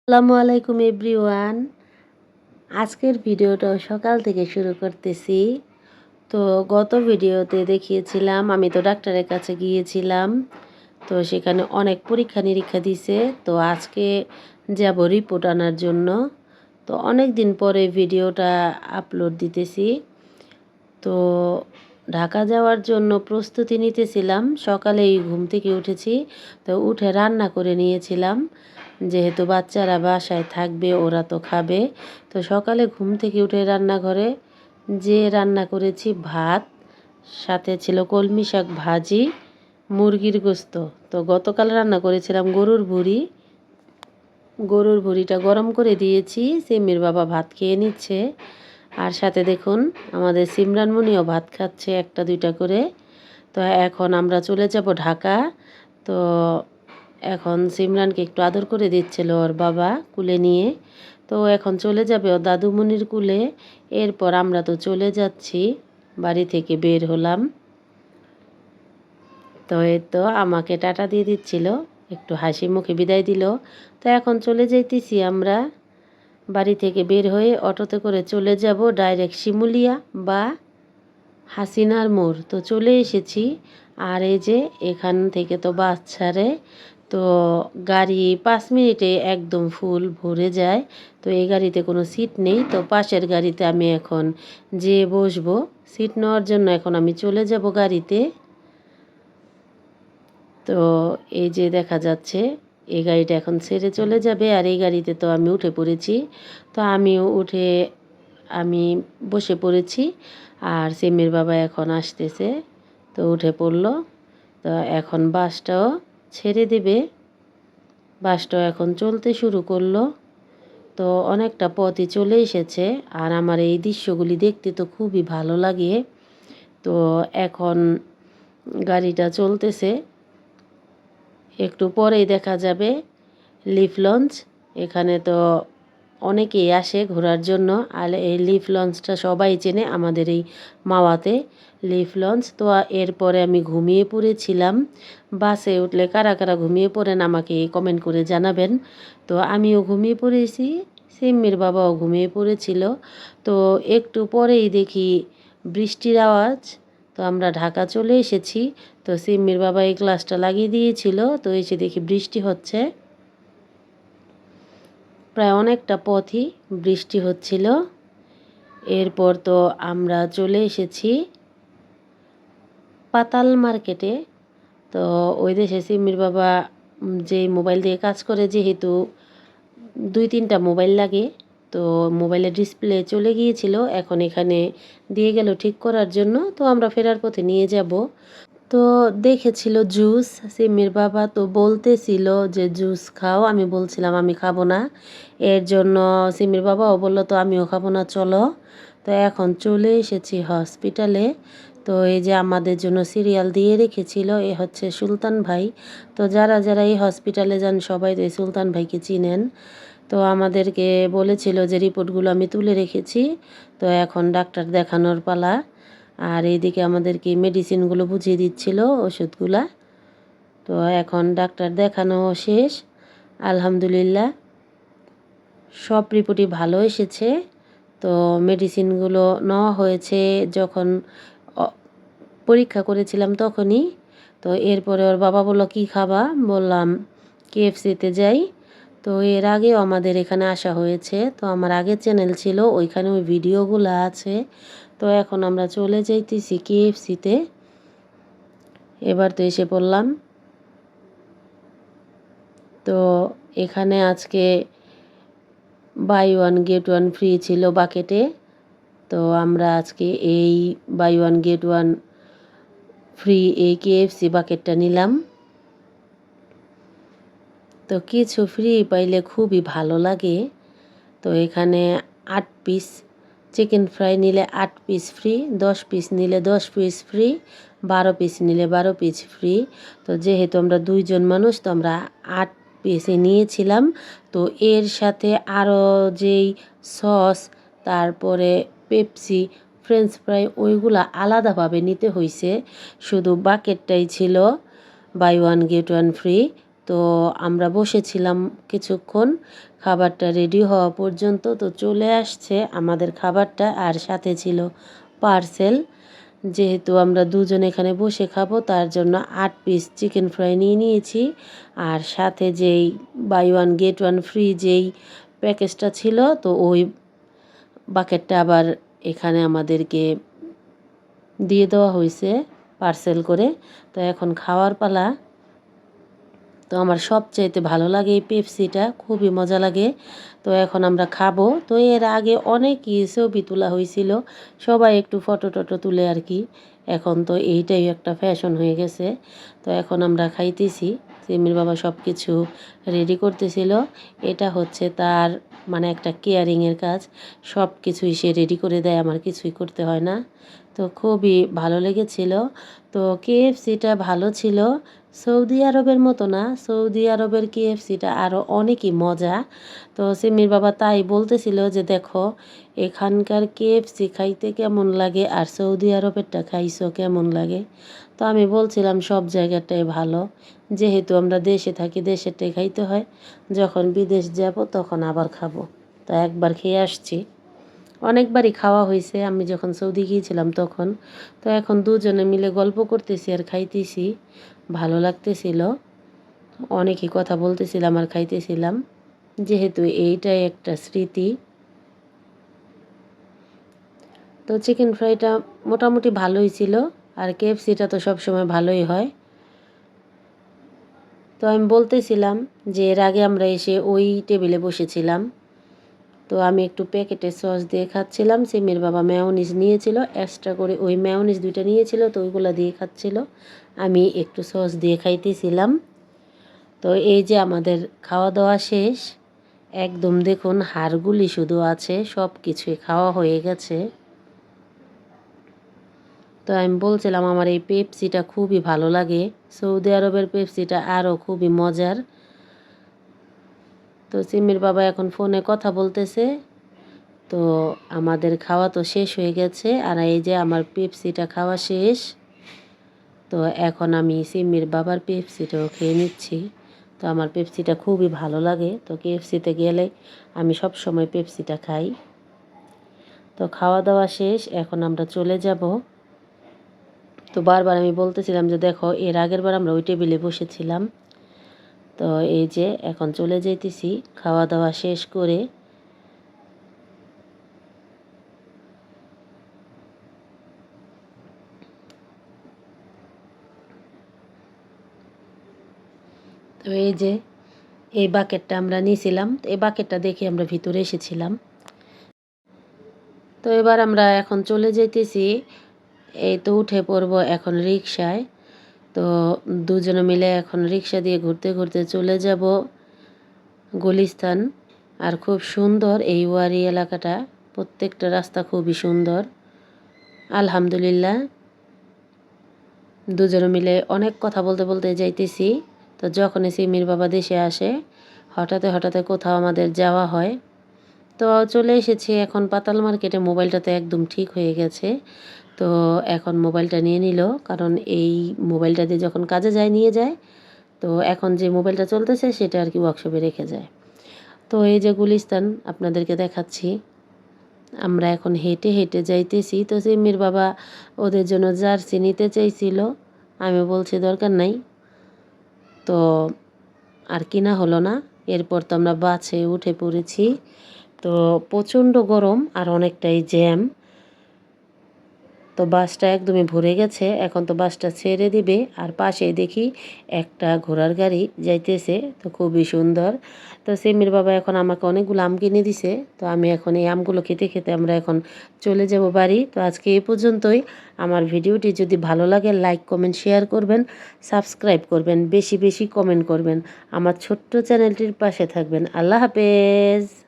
আসসালামু আলাইকুম এভরিওয়ান। আজকের ভিডিওটা সকাল থেকে শুরু করতেছি। তো গত ভিডিওতে দেখিয়েছিলাম আমি তো ডাক্তারের কাছে গিয়েছিলাম। তো সেখানে অনেক পরীক্ষা নিরীক্ষা দিছে। তো আজকে যাব রিপোর্ট আনার জন্য। তো অনেক দিন পরে ভিডিওটা আপলোড দিতেছি। তো ঢাকা যাওয়ার জন্য প্রস্তুতি নিতেছিলাম। সকালেই ঘুম থেকে উঠেছি। তো উঠে রান্না করে নিয়েছিলাম, যেহেতু বাচ্চারা বাসায় থাকবে, ওরা তো খাবে। তো সকালে ঘুম থেকে উঠে রান্নাঘরে যে রান্না করেছি ভাত, সাথে ছিল কলমি শাক ভাজি, মুরগির গোস্ত। তো গতকাল রান্না করেছিলাম গরুর ভুঁড়িটা গরম করে দিয়েছি। সিমির বাবা ভাত খেয়ে নিচ্ছে। আর সাথে দেখুন আমাদের সিমরান মুনিও ভাত খাচ্ছে, একটা দুইটা করে। তো এখন আমরা চলে যাব ঢাকা। তো এখন সিমরানকে একটু আদর করে দিচ্ছিল ওর বাবা কুলে নিয়ে। তো এখন চলে যাবে ও দাদুমণির কুলে। এরপর আমরা তো চলে যাচ্ছি, বাড়ি থেকে বের হলাম। তো এই তো আমাকে টাটা দিয়ে দিচ্ছিল, একটু হাসি মুখে বিদায় দিল। তো এখন চলে যাইতেছি আমরা। বাড়ি থেকে বের হয়ে অটোতে করে চলে যাব ডাইরেক্ট শিমুলিয়া বা হাসিনার মোড়। তো চলে এসেছি। আর এই যে এখান থেকে তো বাস ছাড়ে। তো গাড়ি 5 মিনিটে একদম ফুল ভরে যায়। তো এই গাড়িতে কোনো সিট নেই। তো পাশের গাড়িতে আমি এখন যেয়ে বসবো। সিট নেওয়ার জন্য এখন আমি চলে যাব গাড়িতে। তো এই যে দেখা যাচ্ছে এই গাড়িটা এখন ছেড়ে চলে যাবে। আর এই গাড়িতে তো আমি উঠে পড়েছি। তো আমিও উঠে আমি বসে পড়েছি। আর সিমির বাবা এখন আসতেছে, তো উঠে পড়লো। তো এখন বাসটাও ছেড়ে দেবে। বাসটাও এখন চলতে শুরু করলো। তো অনেকটা পথই চলে এসেছে। আর আমার এই দৃশ্যগুলি দেখতে তো খুবই ভালো লাগে। তো এখন গাড়িটা চলতেছে। একটু পরেই দেখা যাবে লিফ লঞ্চ। এখানে তো অনেকেই আসে ঘোরার জন্য। আর এই লিফ লঞ্চটা সবাই চেনে আমাদের এই মাওয়াতে, লিফ লঞ্চ। তো এরপরে আমি ঘুমিয়ে পড়েছিলাম। বাসে উঠলে কারা কারা ঘুমিয়ে পড়েন আমাকে কমেন্ট করে জানাবেন। তো আমিও ঘুমিয়ে পড়েছি, সিম্মির বাবাও ঘুমিয়ে পড়েছিল। তো একটু পরেই দেখি বৃষ্টির আওয়াজ। তো আমরা ঢাকা চলে এসেছি। তো সিম্মির বাবা এই গ্লাসটা লাগিয়ে দিয়েছিল। তো এসে দেখি বৃষ্টি হচ্ছে। প্রায় অনেকটা পথই বৃষ্টি হচ্ছিল। এরপর তো আমরা চলে এসেছি পাতাল মার্কেটে। তো ওই দেশে সিম্মির বাবা যে মোবাইল দিয়ে কাজ করে, যেহেতু 2-3টা মোবাইল লাগে, তো মোবাইলের ডিসপ্লে চলে গিয়েছিল। এখন এখানে দিয়ে গেল ঠিক করার জন্য। তো আমরা ফেরার পথে নিয়ে যাব। তো দেখেছিল জুস, সিমির বাবা তো বলতেছিল যে জুস খাও। আমি বলছিলাম আমি খাবো না। এর জন্য সিমির বাবাও বললো তো আমিও খাবো না, চলো। তো এখন চলে এসেছি হসপিটালে। তো এই যে আমাদের জন্য সিরিয়াল দিয়ে রেখেছিল, এ হচ্ছে সুলতান ভাই। তো যারা যারা এই হসপিটালে যান সবাই তো এই সুলতান ভাইকে চিনেন। তো আমাদেরকে বলেছিল যে রিপোর্টগুলো আমি তুলে রেখেছি। তো এখন ডাক্তার দেখানোর পালা। আর এইদিকে আমাদেরকে মেডিসিনগুলো বুঝিয়ে দিচ্ছিল, ওষুধগুলা। তো এখন ডাক্তার দেখানো শেষ, আলহামদুলিল্লাহ সব রিপোর্টই ভালো এসেছে। তো মেডিসিনগুলো নেওয়া হয়েছে যখন পরীক্ষা করেছিলাম তখনই। তো এরপরে ওর বাবা বললো কী খাবা, বললাম কেএফসিতে যাই। তো এর আগেও আমাদের এখানে আসা হয়েছে। তো আমার আগের চ্যানেল ছিল, ওইখানে ওই ভিডিওগুলো আছে। তো এখন আমরা চলে যাইতেছি কেএফসিতে। এবার তো এসে পড়লাম। তো এখানে আজকে buy one get one free ছিল বাকেটে। তো আমরা আজকে এই buy one get one free এই কেএফসি বাকেটটা নিলাম। তো কিছু ফ্রি পাইলে খুবই ভালো লাগে। তো এখানে 8 পিস চিকেন ফ্রাই নিলে 8 পিস ফ্রি, 10 পিস নিলে 10 পিস ফ্রি, 12 পিস নিলে 12 পিস ফ্রি। তো যেহেতু আমরা 2জন মানুষ, তো আমরা 8 পিসে নিয়েছিলাম। তো এর সাথে আরও যেই সস, তারপরে পেপসি, ফ্রেঞ্চ ফ্রাই, ওইগুলা আলাদাভাবে নিতে হয়েছে। শুধু বাকেটটাই ছিল buy one get one free. তো আমরা বসেছিলাম কিছুক্ষণ খাবারটা রেডি হওয়া পর্যন্ত। তো চলে আসছে আমাদের খাবারটা, আর সাথে ছিল পার্সেল। যেহেতু আমরা দুজন এখানে বসে খাবো তার জন্য 8 পিস চিকেন ফ্রাই নিয়ে নিয়েছি। আর সাথে যেই buy one get one free যেই প্যাকেজটা ছিল, তো ওই বাকেটটা আবার এখানে আমাদেরকে দিয়ে দেওয়া হয়েছে পার্সেল করে। তো এখন খাওয়ার পালা। তো আমার সবচাইতে ভালো লাগে এই পেপসিটা, খুবই মজা লাগে। তো এখন আমরা খাবো। তো এর আগে অনেক ছবি তোলা হয়েছিল, সবাই একটু ফটো টটো তুলে আর কি। এখন তো এইটাই একটা ফ্যাশন হয়ে গেছে। তো এখন আমরা খাইতেছি। সিমির বাবা সব কিছু রেডি করতেছিল। এটা হচ্ছে তার মানে একটা কেয়ারিংয়ের কাজ, সব কিছুই সে রেডি করে দেয়, আমার কিছুই করতে হয় না। তো খুবই ভালো লেগেছিল। তো কেএফসিটা ভালো ছিল, সৌদি আরবের মতো না। সৌদি আরবের কেএফসিটা আরও অনেকই মজা। তো সিমির বাবা তাই বলতেছিল যে দেখো এখানকার কেএফসি খাইতে কেমন লাগে আর সৌদি আরবেরটা খাইছো কেমন লাগে। তো আমি বলছিলাম সব জায়গাটাই ভালো, যেহেতু আমরা দেশে থাকি দেশেরটাই খাইতে হয়, যখন বিদেশ যাব তখন আবার খাবো। তো একবার খেয়ে আসছি, অনেকবারই খাওয়া হয়েছে আমি যখন সৌদি গিয়েছিলাম তখন। তো এখন দুজনে মিলে গল্প করতেছি আর খাইতেছি, ভালো লাগতেছিল। অনেকই কথা বলতেছিলাম আর খাইতেছিলাম, যেহেতু এইটাই একটা স্মৃতি। তো চিকেন ফ্রাইটা মোটামুটি ভালোই ছিল, আর কেএফসিটা তো সবসময় ভালোই হয়। তো আমি বলতেছিলাম যে এর আগে আমরা এসে ওই টেবিলে বসেছিলাম। তো আমি একটু প্যাকেটের সস দিয়ে খাচ্ছিলাম, সিমির বাবা মেয়োনিজ নিয়েছিল এক্সট্রা করে, ওই মেয়োনিজ 2টা নিয়েছিল, তো ওইগুলো দিয়ে খাচ্ছিল, আমি একটু সস দিয়ে খাইতেছিলাম। তো এই যে আমাদের খাওয়া দাওয়া শেষ, একদম দেখুন হাড়গুলি শুধু আছে, সব কিছুই খাওয়া হয়ে গেছে। তো আমি বলছিলাম আমার এই পেপসিটা খুবই ভালো লাগে, সৌদি আরবের পেপসিটা আরও খুবই মজার। তো সিমির বাবা এখন ফোনে কথা বলতেছে। তো আমাদের খাওয়া তো শেষ হয়ে গেছে, আর এই যে আমার পেপসিটা খাওয়া শেষ। তো এখন আমি সিমির বাবার পেপসিটাও খেয়ে নিচ্ছি। তো আমার পেপসিটা খুবই ভালো লাগে, তো কেএফসিতে গেলে আমি সব সময় পেপসিটা খাই। তো খাওয়া দাওয়া শেষ, এখন আমরা চলে যাব। তো বারবার আমি বলতেছিলাম যে দেখো এর আগের বার আমরা ওই টেবিলে বসেছিলাম। তো এই যে এখন চলে যেতেছি খাওয়া দাওয়া শেষ করে। তো এই যে এই বাকেটটা আমরা নিয়েছিলাম, তো এই বাকেটটা দেখে আমরা ভিতরে এসেছিলাম। তো এবার আমরা এখন চলে যাইতেছি, এই তো উঠে পড়ব এখন রিকশায়। তো দুজনে মিলে এখন রিকশা দিয়ে ঘুরতে ঘুরতে চলে যাব গুলিস্তান। আর খুব সুন্দর এই ওয়ারি এলাকাটা, প্রত্যেকটা রাস্তা খুবই সুন্দর আলহামদুলিল্লাহ। দুজনে মিলে অনেক কথা বলতে বলতে যাইতেছি। তো যখনই সিমির বাবা দেশে আসে হঠাৎ হঠাৎ কোথাও আমাদের যাওয়া হয়। তো চলে এসেছি এখন পাতাল মার্কেটে, মোবাইলটা তো একদম ঠিক হয়ে গেছে। তো এখন মোবাইলটা নিয়ে নিল, কারণ এই মোবাইলটা দিয়ে যখন কাজে যায় নিয়ে যায়, তো এখন যে মোবাইলটা চলতেছে সেটা আর কি ওয়ার্কশপে রেখে যায়। তো এই যে গুলিস্তান আপনাদেরকে দেখাচ্ছি, আমরা এখন হেঁটে হেঁটে যাইতেছি। তো সিমির বাবা ওদের জন্য জার্সি নিতে চাইছিল, আমি বলছি দরকার নাই, তো আর কিনা হলো না। এরপর তো আমরা বাসে উঠে পড়েছি। তো প্রচণ্ড গরম আর অনেকটাই জ্যাম। তো বাসটা একদমই ভরে গেছে, এখন তো বাসটা ছেড়ে দিবে। আর পাশেই দেখি একটা ঘোড়ার গাড়ি যাইতেছে, তো খুবই সুন্দর। তো সিমির বাবা এখন আমাকে অনেকগুলো আম কিনে দিছে, তো আমি এখন এই আমগুলো খেতে খেতে আমরা এখন চলে যাব বাড়ি। তো আজকে এই পর্যন্তই। আমার ভিডিওটি যদি ভালো লাগে লাইক কমেন্ট শেয়ার করবেন, সাবস্ক্রাইব করবেন, বেশি বেশি কমেন্ট করবেন, আমার ছোট্ট চ্যানেলটির পাশে থাকবেন। আল্লাহ হাফেজ।